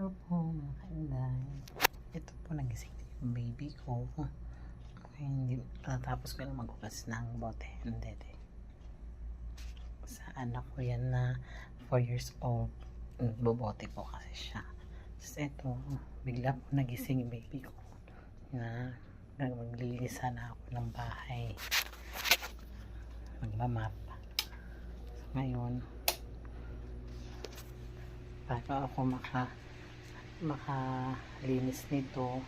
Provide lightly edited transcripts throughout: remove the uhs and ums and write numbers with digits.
Hello po mga kainday. Ito po nagising yung baby ko. Hindi, tapos ko lang maghugas ng bote. Hindi. Sa anak ko yan na 4 years old. Bobote po kasi siya. Tapos ito, bigla po nagising yung baby ko na maglilinis na ako ng bahay. Magmamap. So, ngayon, bago ako makalinis nito,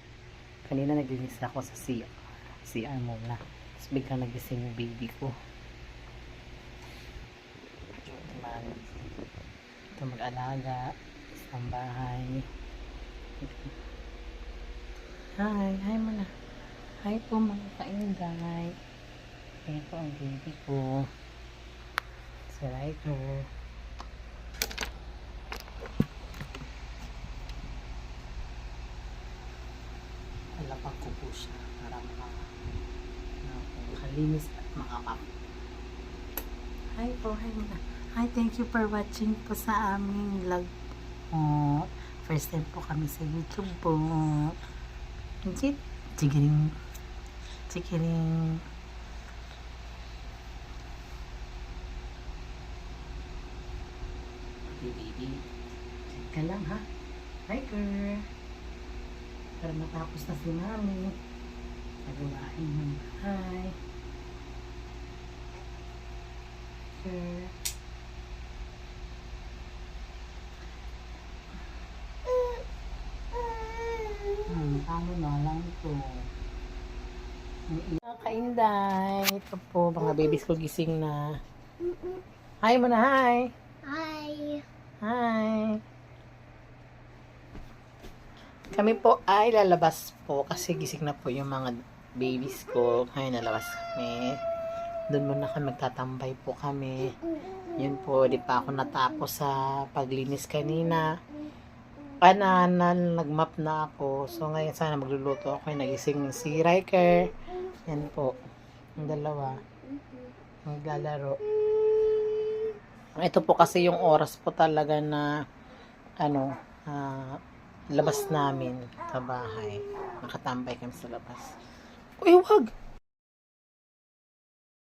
kanina naglinis ako sa CR muna, tapos biglang nagising yung baby ko. Ito mag-alaga sa bahay. Hi muna. Hi po mga kainday. Ayan po ang baby ko, si Raito. Alapag ko po siya para makalinis at makamap. Hi po, hi muna. Hi, thank you for watching po sa aming vlog po. First time po kami sa YouTube po. Chikiring. Baby, check ka lang ha. Hi girl. Para matapos na si mami. Nagawain ng bahay. Girl. Paano na lang ito? Mga kainday. Ito po, mga babies ko gising na. Hi muna, hi! Hi! Kami po ay lalabas po kasi gising na po yung mga babies ko. Kaya nalabas kami. Doon muna kami magtatambay po kami. Yun po, di pa ako natapos sa paglinis kanina. Nagmap na ako. So ngayon sana magluluto ako. Nagising si Riker. Yan po. Ang dalawa. Maglalaro. Ito po kasi yung oras po talaga na labas namin sa bahay. Nakatambay kami sa labas. Uy, wag!